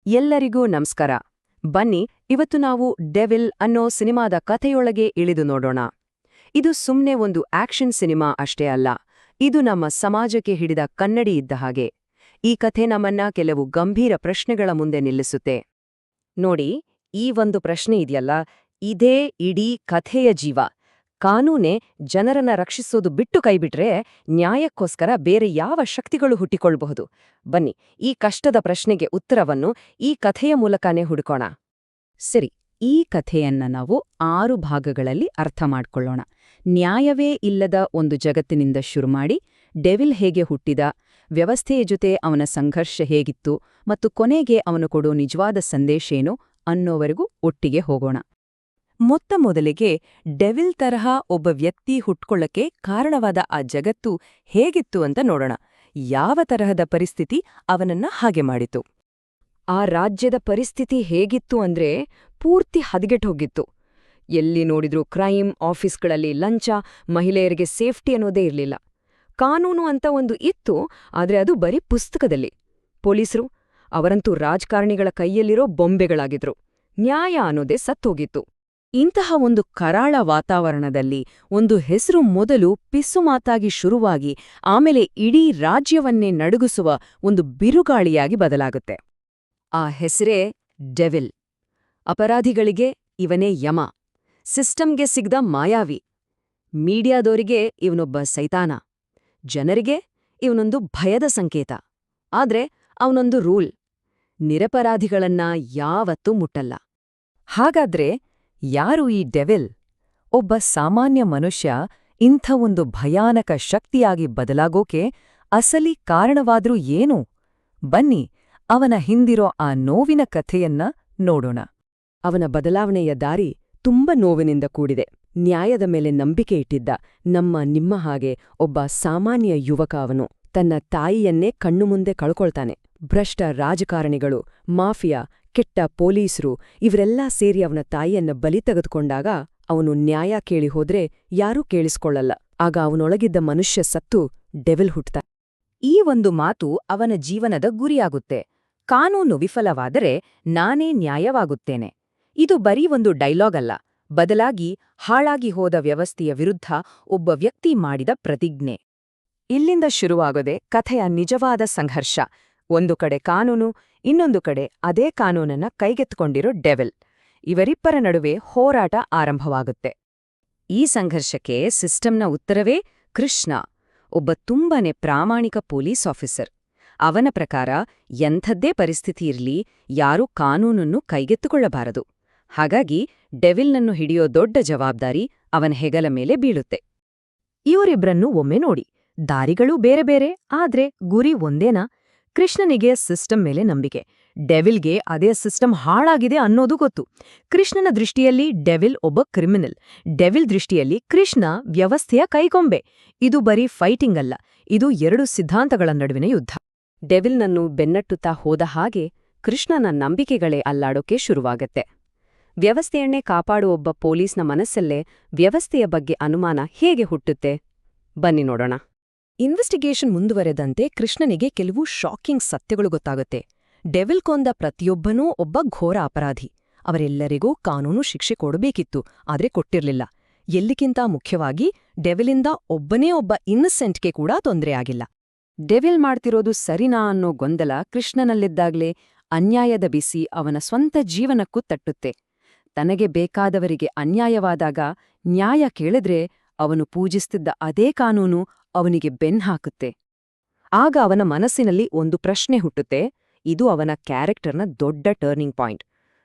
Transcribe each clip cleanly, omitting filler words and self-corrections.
ಎಲ್ಲರಿಗೂ ನಮಸ್ಕಾರ. ಬನ್ನಿ, ಇವತ್ತು ನಾವು ಡೆವಿಲ್ ಅನ್ನೋ ಸಿನಿಮಾದ ಕಥೆಯೊಳಗೆ ಇಳಿದು ನೋಡೋಣ. ಇದು ಸುಮ್ನೆ ಒಂದು ಆಕ್ಷನ್ ಸಿನಿಮಾ ಅಷ್ಟೇ ಅಲ್ಲ, ಇದು ನಮ್ಮ ಸಮಾಜಕ್ಕೆ ಹಿಡಿದ ಕನ್ನಡಿ ಇದ್ದ ಹಾಗೆ. ಈ ಕಥೆ ನಮ್ಮನ್ನ ಕೆಲವು ಗಂಭೀರ ಪ್ರಶ್ನೆಗಳ ಮುಂದೆ ನಿಲ್ಲಿಸುತ್ತೆ. ನೋಡಿ, ಈ ಒಂದು ಪ್ರಶ್ನೆ ಇದೆಯಲ್ಲ, ಇದೇ ಇಡೀ ಕಥೆಯ ಜೀವ. ಕಾನೂನೇ ಜನರನ್ನ ರಕ್ಷಿಸೋದು ಬಿಟ್ಟು ಕೈಬಿಟ್ರೆ ನ್ಯಾಯಕ್ಕೋಸ್ಕರ ಬೇರೆ ಯಾವ ಶಕ್ತಿಗಳು ಹುಟ್ಟಿಕೊಳ್ಳಬಹುದು? ಬನ್ನಿ, ಈ ಕಷ್ಟದ ಪ್ರಶ್ನೆಗೆ ಉತ್ತರವನ್ನು ಈ ಕಥೆಯ ಮೂಲಕನೇ ಹುಡುಕೋಣ. ಸರಿ, ಈ ಕಥೆಯನ್ನ ನಾವು 6 ಭಾಗಗಳಲ್ಲಿ ಅರ್ಥ ಮಾಡ್ಕೊಳ್ಳೋಣ. ನ್ಯಾಯವೇ ಇಲ್ಲದ ಒಂದು ಜಗತ್ತಿನಿಂದ ಶುರುಮಾಡಿ, ಡೆವಿಲ್ ಹೇಗೆ ಹುಟ್ಟಿದ, ವ್ಯವಸ್ಥೆಯ ಜೊತೆ ಅವನ ಸಂಘರ್ಷ ಹೇಗಿತ್ತು ಮತ್ತು ಕೊನೆಗೆ ಅವನು ಕೊಡೋ ನಿಜವಾದ ಸಂದೇಶೇನು ಅನ್ನೋವರೆಗೂ ಒಟ್ಟಿಗೆ ಹೋಗೋಣ. ಮೊದಲಿಗೆ ಡೆವಿಲ್ ತರಹ ಒಬ್ಬ ವ್ಯಕ್ತಿ ಹುಟ್ಕೊಳ್ಳಕ್ಕೆ ಕಾರಣವಾದ ಆ ಜಗತ್ತು ಹೇಗಿತ್ತು ಅಂತ ನೋಡೋಣ. ಯಾವ ತರಹದ ಪರಿಸ್ಥಿತಿ ಅವನನ್ನ ಹಾಗೆ ಮಾಡಿತು? ಆ ರಾಜ್ಯದ ಪರಿಸ್ಥಿತಿ ಹೇಗಿತ್ತು ಅಂದ್ರೆ ಪೂರ್ತಿ ಹದಗೆಟ್ಹೋಗಿತ್ತು. ಎಲ್ಲಿ ನೋಡಿದ್ರೂ ಕ್ರೈಮ್, ಆಫೀಸ್ಗಳಲ್ಲಿ ಲಂಚ, ಮಹಿಳೆಯರಿಗೆ ಸೇಫ್ಟಿ ಅನ್ನೋದೇ ಇರಲಿಲ್ಲ. ಕಾನೂನು ಅಂತ ಒಂದು ಇತ್ತು, ಆದ್ರೆ ಅದು ಬರೀ ಪುಸ್ತಕದಲ್ಲಿ. ಪೊಲೀಸರು ಅವರಂತೂ ರಾಜಕಾರಣಿಗಳ ಕೈಯಲ್ಲಿರೋ ಬೊಂಬೆಗಳಾಗಿದ್ರು. ನ್ಯಾಯ ಅನ್ನೋದೇ ಸತ್ತೋಗಿತ್ತು. ಇಂತಹ ಒಂದು ಕರಾಳ ವಾತಾವರಣದಲ್ಲಿ ಒಂದು ಹೆಸರು ಮೊದಲು ಪಿಸ್ಸುಮಾತಾಗಿ ಶುರುವಾಗಿ ಆಮೇಲೆ ಇಡೀ ರಾಜ್ಯವನ್ನೇ ನಡುಗಿಸುವ ಒಂದು ಬಿರುಗಾಳಿಯಾಗಿ ಬದಲಾಗುತ್ತೆ. ಆ ಹೆಸರೇ ಡೆವಿಲ್. ಅಪರಾಧಿಗಳಿಗೆ ಇವನೇ ಯಮ, ಸಿಸ್ಟಮ್ಗೆ ಸಿಗ್ದ ಮಾಯಾವಿ, ಮೀಡಿಯಾದವರಿಗೆ ಇವನೊಬ್ಬ ಸೈತಾನ, ಜನರಿಗೆ ಇವನೊಂದು ಭಯದ ಸಂಕೇತ. ಆದ್ರೆ ಅವನೊಂದು ರೂಲ್: ನಿರಪರಾಧಿಗಳನ್ನ ಯಾವತ್ತೂ ಮುಟ್ಟಲ್ಲ. ಹಾಗಾದ್ರೆ ಯಾರು ಈ ಡೆವಿಲ್? ಒಬ್ಬ ಸಾಮಾನ್ಯ ಮನುಷ್ಯ ಇಂಥ ಒಂದು ಭಯಾನಕ ಶಕ್ತಿಯಾಗಿ ಬದಲಾಗೋಕೆ ಅಸಲಿ ಕಾರಣವಾದ್ರೂ ಏನು? ಬನ್ನಿ, ಅವನ ಹಿಂದಿರೋ ಆ ನೋವಿನ ಕಥೆಯನ್ನ ನೋಡೋಣ. ಅವನ ಬದಲಾವಣೆಯ ದಾರಿ ತುಂಬ ನೋವಿನಿಂದ ಕೂಡಿದೆ. ನ್ಯಾಯದ ಮೇಲೆ ನಂಬಿಕೆ ಇಟ್ಟಿದ್ದ ನಿಮ್ಮ ಹಾಗೆ ಒಬ್ಬ ಸಾಮಾನ್ಯ ಯುವಕ ಅವನು ತನ್ನ ತಾಯಿಯನ್ನೇ ಕಣ್ಣು ಮುಂದೆ ಕಳ್ಕೊಳ್ತಾನೆ. ಭ್ರಷ್ಟ ರಾಜಕಾರಣಿಗಳು, ಮಾಫಿಯಾ, ಕೆಟ್ಟ ಪೊಲೀಸರು ಇವರೆಲ್ಲಾ ಸೇರಿ ಅವನ ತಾಯಿಯನ್ನ ಬಲಿ ತೆಗೆದುಕೊಂಡಾಗ ಅವನು ನ್ಯಾಯ ಕೇಳಿ ಹೋದ್ರೆ ಯಾರೂ ಕೇಳಿಸ್ಕೊಳ್ಳಲ್ಲ. ಆಗ ಅವನೊಳಗಿದ್ದ ಮನುಷ್ಯ ಸತ್ತು ಡೆವಿಲ್ ಹುಟ್ಟ. ಈ ಒಂದು ಮಾತು ಅವನ ಜೀವನದ ಗುರಿಯಾಗುತ್ತೆ. ಕಾನೂನು ವಿಫಲವಾದರೆ ನಾನೇ ನ್ಯಾಯವಾಗುತ್ತೇನೆ. ಇದು ಬರೀ ಒಂದು ಡೈಲಾಗ್ ಅಲ್ಲ, ಬದಲಾಗಿ ಹಾಳಾಗಿ ಹೋದ ವ್ಯವಸ್ಥೆಯ ವಿರುದ್ಧ ಒಬ್ಬ ವ್ಯಕ್ತಿ ಮಾಡಿದ ಪ್ರತಿಜ್ಞೆ. ಇಲ್ಲಿಂದ ಶುರುವಾಗೋದೆ ಕಥೆಯ ನಿಜವಾದ ಸಂಘರ್ಷ. ಒಂದು ಕಡೆ ಕಾನೂನು, ಇನ್ನೊಂದು ಕಡೆ ಅದೇ ಕಾನೂನನ್ನ ಕೈಗೆತ್ತಿಕೊಂಡಿರೋ ಡೆವಿಲ್. ಇವರಿಬ್ಬರ ನಡುವೆ ಹೋರಾಟ ಆರಂಭವಾಗುತ್ತೆ. ಈ ಸಂಘರ್ಷಕ್ಕೆ ಸಿಸ್ಟಮ್ನ ಉತ್ತರವೇ ಕೃಷ್ಣ, ಒಬ್ಬ ತುಂಬಾನೇ ಪ್ರಾಮಾಣಿಕ ಪೊಲೀಸ್ ಆಫೀಸರ್. ಅವನ ಪ್ರಕಾರ ಎಂಥದ್ದೇ ಪರಿಸ್ಥಿತಿ ಇರ್ಲಿ, ಯಾರೂ ಕಾನೂನನ್ನು ಕೈಗೆತ್ತಿಕೊಳ್ಳಬಾರದು. ಹಾಗಾಗಿ ಡೆವಿಲ್ನನ್ನು ಹಿಡಿಯೋ ದೊಡ್ಡ ಜವಾಬ್ದಾರಿ ಅವನ ಹೆಗಲ ಮೇಲೆ ಬೀಳುತ್ತೆ. ಇವರಿಬ್ರನ್ನೂ ಒಮ್ಮೆ ನೋಡಿ. ದಾರಿಗಳೂ ಬೇರೆ ಬೇರೆ, ಆದ್ರೆ ಗುರಿ ಒಂದೇನಾ? ಕೃಷ್ಣನಿಗೆ ಸಿಸ್ಟಮ್ ಮೇಲೆ ನಂಬಿಕೆ, ಡೆವಿಲ್ಗೆ ಅದೇ ಸಿಸ್ಟಮ್ ಹಾಳಾಗಿದೆ ಅನ್ನೋದು ಗೊತ್ತು. ಕೃಷ್ಣನ ದೃಷ್ಟಿಯಲ್ಲಿ ಡೆವಿಲ್ ಒಬ್ಬ ಕ್ರಿಮಿನಲ್, ಡೆವಿಲ್ ದೃಷ್ಟಿಯಲ್ಲಿ ಕೃಷ್ಣ ವ್ಯವಸ್ಥೆಯ ಕೈಗೊಂಬೆ. ಇದು ಬರೀ ಫೈಟಿಂಗ್ ಅಲ್ಲ, ಇದು 2 ಸಿದ್ಧಾಂತಗಳ ನಡುವಿನ ಯುದ್ಧ. ಡೆವಿಲ್ನನ್ನು ಬೆನ್ನಟ್ಟುತ್ತಾ ಹೋದ ಹಾಗೆ ಕೃಷ್ಣನ ನಂಬಿಕೆಗಳೇ ಅಲ್ಲಾಡೋಕೆ ಶುರುವಾಗತ್ತೆ. ವ್ಯವಸ್ಥೆಯನ್ನೇ ಕಾಪಾಡುವ ಒಬ್ಬ ಪೊಲೀಸ್ನ ಮನಸ್ಸಲ್ಲೇ ವ್ಯವಸ್ಥೆಯ ಬಗ್ಗೆ ಅನುಮಾನ ಹೇಗೆ ಹುಟ್ಟುತ್ತೆ? ಬನ್ನಿ ನೋಡೋಣ. ಇನ್ವೆಸ್ಟಿಗೇಷನ್ ಮುಂದುವರೆದಂತೆ ಕೃಷ್ಣನಿಗೆ ಕೆಲವು ಶಾಕಿಂಗ್ ಸತ್ಯಗಳು ಗೊತ್ತಾಗುತ್ತೆ. ಡೆವಿಲ್ ಕೊಂದ ಪ್ರತಿಯೊಬ್ಬನೂ ಒಬ್ಬ ಘೋರ ಅಪರಾಧಿ. ಅವರೆಲ್ಲರಿಗೂ ಕಾನೂನು ಶಿಕ್ಷೆ ಕೊಡಬೇಕಿತ್ತು, ಆದ್ರೆ ಕೊಟ್ಟಿರ್ಲಿಲ್ಲ. ಎಲ್ಲಿಗಿಂತ ಮುಖ್ಯವಾಗಿ ಡೆವಿಲಿಂದ ಒಬ್ಬನೇ ಒಬ್ಬ ಇನ್ನಸೆಂಟ್ಗೆ ಕೂಡ ತೊಂದರೆಯಾಗಿಲ್ಲ. ಡೆವಿಲ್ ಮಾಡ್ತಿರೋದು ಸರಿನಾ ಅನ್ನೋ ಗೊಂದಲ ಕೃಷ್ಣನಲ್ಲಿದ್ದಾಗ್ಲೇ ಅನ್ಯಾಯದ ಬಿಸಿ ಅವನ ಸ್ವಂತ ಜೀವನಕ್ಕೂ ತಟ್ಟುತ್ತೆ. ತನಗೆ ಬೇಕಾದವರಿಗೆ ಅನ್ಯಾಯವಾದಾಗ ನ್ಯಾಯ ಕೇಳಿದ್ರೆ ಅವನು ಪೂಜಿಸ್ತಿದ್ದ ಅದೇ ಕಾನೂನು ಅವನಿಗೆ ಬೆನ್ಹಾಕುತ್ತೆ. ಆಗ ಅವನ ಮನಸ್ಸಿನಲ್ಲಿ ಒಂದು ಪ್ರಶ್ನೆ ಹುಟ್ಟುತ್ತೆ. ಇದು ಅವನ ಕ್ಯಾರೆಕ್ಟರ್ನ ದೊಡ್ಡ ಟರ್ನಿಂಗ್ ಪಾಯಿಂಟ್.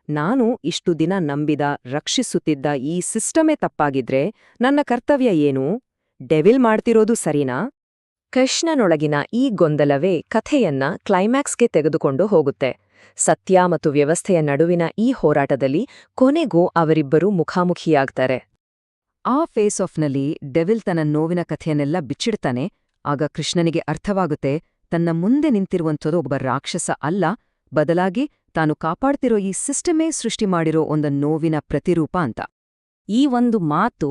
ನಾನು ಇಷ್ಟು ದಿನ ನಂಬಿದ, ರಕ್ಷಿಸುತ್ತಿದ್ದ ಈ ಸಿಸ್ಟಮೇ ತಪ್ಪಾಗಿದ್ರೆ ನನ್ನ ಕರ್ತವ್ಯ ಏನು? ಡೆವಿಲ್ ಮಾಡ್ತಿರೋದು ಸರಿನಾ? ಕೃಷ್ಣನೊಳಗಿನ ಈ ಗೊಂದಲವೇ ಕಥೆಯನ್ನ ಕ್ಲೈಮ್ಯಾಕ್ಸ್ಗೆ ತೆಗೆದುಕೊಂಡು ಹೋಗುತ್ತೆ. ಸತ್ಯ ಮತ್ತು ವ್ಯವಸ್ಥೆಯ ನಡುವಿನ ಈ ಹೋರಾಟದಲ್ಲಿ ಕೊನೆಗೂ ಅವರಿಬ್ಬರೂ ಮುಖಾಮುಖಿಯಾಗ್ತಾರೆ. ಆ ಫೇಸ್ ಆಫ್ನಲ್ಲಿ ಡೆವಿಲ್ ತನ್ನ ನೋವಿನ ಕಥೆಯನ್ನೆಲ್ಲ ಬಿಚ್ಚಿಡ್ತಾನೆ. ಆಗ ಕೃಷ್ಣನಿಗೆ ಅರ್ಥವಾಗುತ್ತೆ, ತನ್ನ ಮುಂದೆ ನಿಂತಿರುವಂಥದ್ದು ಒಬ್ಬ ರಾಕ್ಷಸ ಅಲ್ಲ, ಬದಲಾಗಿ ತಾನು ಕಾಪಾಡ್ತಿರೋ ಈ ಸಿಸ್ಟಮೇ ಸೃಷ್ಟಿ ಮಾಡಿರೋ ಒಂದು ನೋವಿನ ಪ್ರತಿರೂಪ ಅಂತ. ಈ ಒಂದು ಮಾತು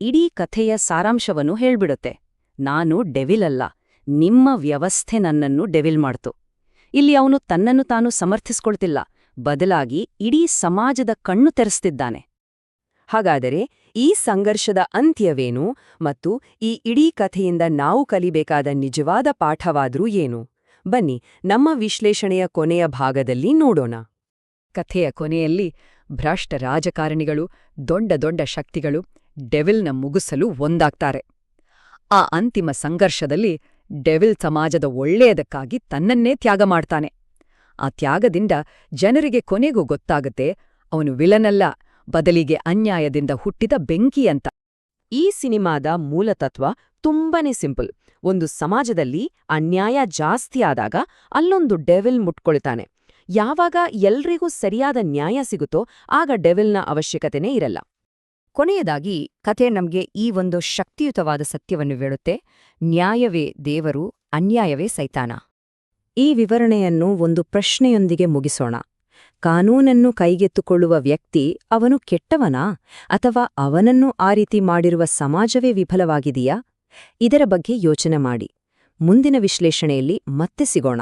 ಇಡೀ ಕಥೆಯ ಸಾರಾಂಶವನ್ನು ಹೇಳ್ಬಿಡುತ್ತೆ. ನಾನು ಡೆವಿಲ್ ಅಲ್ಲ, ನಿಮ್ಮ ವ್ಯವಸ್ಥೆ ನನ್ನನ್ನು ಡೆವಿಲ್ ಮಾಡ್ತು. ಇಲ್ಲಿ ಅವನು ತನ್ನನ್ನು ತಾನು ಸಮರ್ಥಿಸ್ಕೊಳ್ತಿಲ್ಲ, ಬದಲಾಗಿ ಇಡೀ ಸಮಾಜದ ಕಣ್ಣು ತೆರೆಸ್ತಿದ್ದಾನೆ. ಹಾಗಾದರೆ ಈ ಸಂಘರ್ಷದ ಅಂತ್ಯವೇನು ಮತ್ತು ಈ ಇಡೀ ಕಥೆಯಿಂದ ನಾವು ಕಲಿಬೇಕಾದ ನಿಜವಾದ ಪಾಠವಾದ್ರೂ ಏನು? ಬನ್ನಿ ನಮ್ಮ ವಿಶ್ಲೇಷಣೆಯ ಕೊನೆಯ ಭಾಗದಲ್ಲಿ ನೋಡೋಣ. ಕಥೆಯ ಕೊನೆಯಲ್ಲಿ ಭ್ರಷ್ಟ ರಾಜಕಾರಣಿಗಳು, ದೊಡ್ಡ ದೊಡ್ಡ ಶಕ್ತಿಗಳು ಡೆವಿಲ್ನ ಮುಗಿಸಲು ಒಂದಾಗ್ತಾರೆ. ಆ ಅಂತಿಮ ಸಂಘರ್ಷದಲ್ಲಿ ಡೆವಿಲ್ ಸಮಾಜದ ಒಳ್ಳೆಯದಕ್ಕಾಗಿ ತನ್ನನ್ನೇ ತ್ಯಾಗ ಮಾಡ್ತಾನೆ. ಆ ತ್ಯಾಗದಿಂದ ಜನರಿಗೆ ಕೊನೆಗೂ ಗೊತ್ತಾಗುತ್ತೆ ಅವನು ವಿಲನಲ್ಲ, ಬದಲಿಗೆ ಅನ್ಯಾಯದಿಂದ ಹುಟ್ಟಿದ ಬೆಂಕಿ ಅಂತ. ಈ ಸಿನಿಮಾದ ಮೂಲತತ್ವ ತುಂಬಾನೇ ಸಿಂಪಲ್. ಒಂದು ಸಮಾಜದಲ್ಲಿ ಅನ್ಯಾಯ ಜಾಸ್ತಿ ಆದಾಗ ಅಲ್ಲೊಂದು ಡೆವಿಲ್ ಮುಟ್ಕೊಳ್ತಾನೆ. ಯಾವಾಗ ಎಲ್ರಿಗೂ ಸರಿಯಾದ ನ್ಯಾಯ ಸಿಗುತ್ತೋ ಆಗ ಡೆವಿಲ್ನ ಅವಶ್ಯಕತೆನೇ ಇರಲ್ಲ. ಕೊನೆಯದಾಗಿ ಕಥೆ ನಮ್ಗೆ ಈ ಒಂದು ಶಕ್ತಿಯುತವಾದ ಸತ್ಯವನ್ನು ಹೇಳುತ್ತೆ: ನ್ಯಾಯವೇ ದೇವರು, ಅನ್ಯಾಯವೇ ಸೈತಾನ. ಈ ವಿವರಣೆಯನ್ನು ಒಂದು ಪ್ರಶ್ನೆಯೊಂದಿಗೆ ಮುಗಿಸೋಣ. ಕಾನೂನನ್ನು ಕೈಗೆತ್ತಿಕೊಳ್ಳುವ ವ್ಯಕ್ತಿ ಅವನು ಕೆಟ್ಟವನಾ, ಅಥವಾ ಅವನನ್ನು ಆ ರೀತಿ ಮಾಡಿರುವ ಸಮಾಜವೇ ವಿಫಲವಾಗಿದೆಯಾ? ಇದರ ಬಗ್ಗೆ ಯೋಚನೆ ಮಾಡಿ. ಮುಂದಿನ ವಿಶ್ಲೇಷಣೆಯಲ್ಲಿ ಮತ್ತೆ ಸಿಗೋಣ.